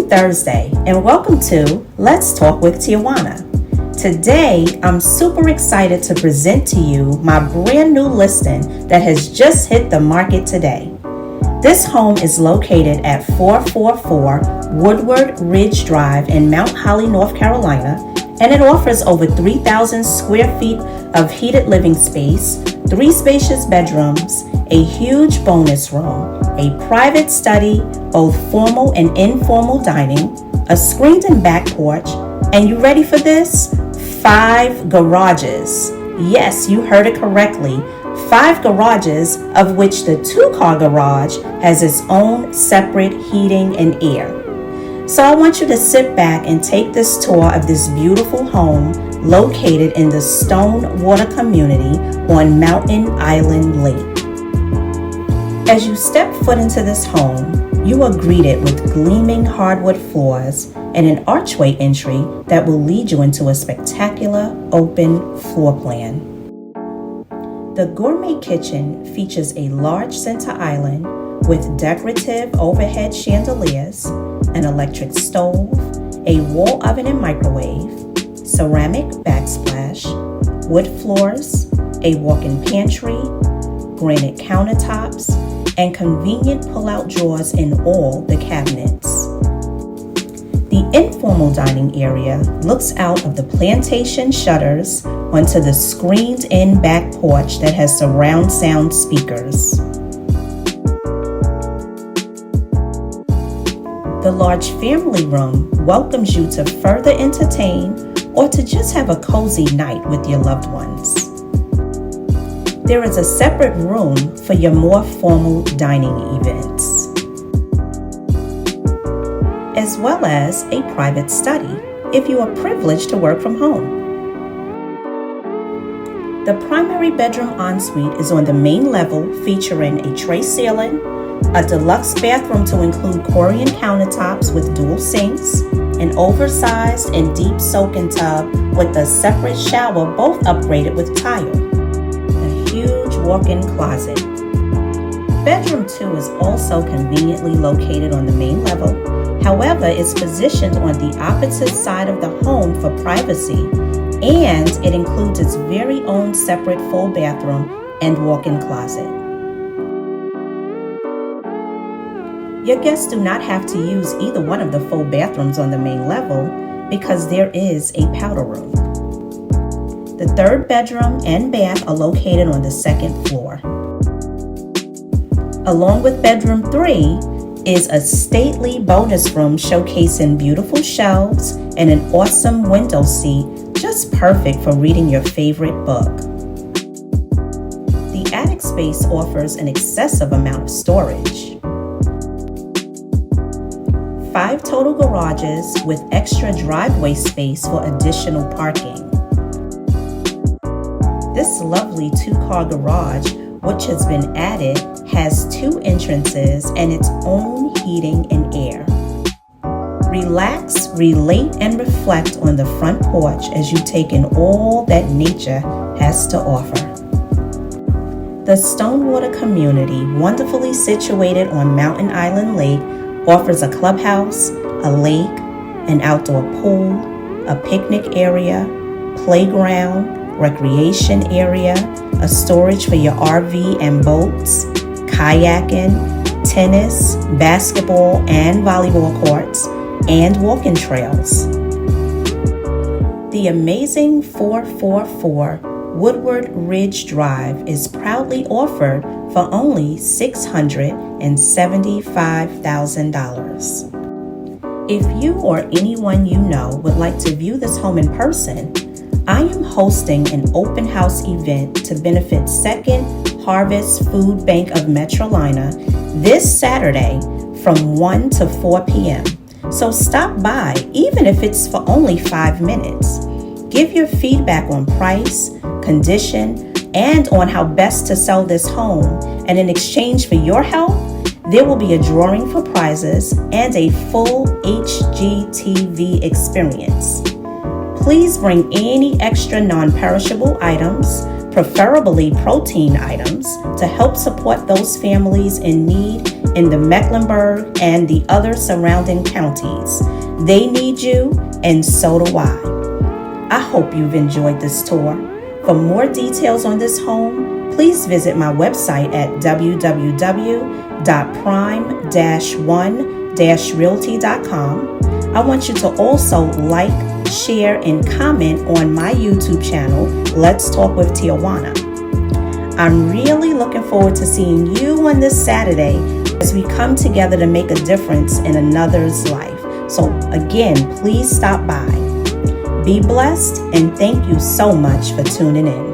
Thursday, and welcome to Let's Talk with Tijuana. Today, I'm super excited to present to you my brand new listing that has just hit the market today. This home is located at 444 Woodward Ridge Drive in Mount Holly, North Carolina, and it offers over 3,000 square feet of heated living space, 3 spacious bedrooms, a huge bonus room, a private study, both formal and informal dining, a screened-in back porch, and you ready for this? 5 garages. Yes, you heard it correctly. 5 garages, of which the 2-car garage has its own separate heating and air. So I want you to sit back and take this tour of this beautiful home located in the Stone Water community on Mountain Island Lake. As you step foot into this home, you are greeted with gleaming hardwood floors and an archway entry that will lead you into a spectacular open floor plan. The gourmet kitchen features a large center island with decorative overhead chandeliers, an electric stove, a wall oven and microwave, ceramic backsplash, wood floors, a walk-in pantry, granite countertops, and convenient pull-out drawers in all the cabinets. The informal dining area looks out of the plantation shutters onto the screened-in back porch that has surround sound speakers. The large family room welcomes you to further entertain or to just have a cozy night with your loved ones. There is a separate room for your more formal dining events, as well as a private study if you are privileged to work from home. The primary bedroom ensuite is on the main level, featuring a tray ceiling, a deluxe bathroom to include Corian countertops with dual sinks, an oversized and deep soaking tub with a separate shower, both upgraded with tile, a huge walk-in closet. Bedroom 2 is also conveniently located on the main level. However, it's positioned on the opposite side of the home for privacy, and it includes its very own separate full bathroom and walk-in closet. Your guests do not have to use either one of the full bathrooms on the main level because there is a powder room. The 3rd bedroom and bath are located on the 2nd floor. Along with bedroom 3 is a stately bonus room showcasing beautiful shelves and an awesome window seat, just perfect for reading your favorite book. The attic space offers an excessive amount of storage. 5 total garages with extra driveway space for additional parking. This lovely 2-car garage, which has been added, has 2 entrances and its own heating and air. Relax, relate, and reflect on the front porch as you take in all that nature has to offer. The Stonewater community, wonderfully situated on Mountain Island Lake, offers a clubhouse, a lake, an outdoor pool, a picnic area, playground, recreation area, a storage for your RV and boats, kayaking, tennis, basketball, and volleyball courts, and walking trails. The amazing 444 Woodward Ridge Drive is proudly offered for only $675,000. If you or anyone you know would like to view this home in person, I am hosting an open house event to benefit 2nd Harvest Food Bank of Metrolina this Saturday from 1 to 4 p.m. So stop by, even if it's for only 5 minutes. Give your feedback on price, condition, and on how best to sell this home. And in exchange for your help, there will be a drawing for prizes and a full HGTV experience. Please bring any extra non-perishable items, preferably protein items, to help support those families in need in the Mecklenburg and the other surrounding counties. They need you, and so do I. I hope you've enjoyed this tour. For more details on this home, please visit my website at www.prime-1-realty.com. I want you to also like, share, and comment on my YouTube channel, Let's Talk with Tijuana. I'm really looking forward to seeing you on this Saturday as we come together to make a difference in another's life. So again, please stop by. Be blessed, and thank you so much for tuning in.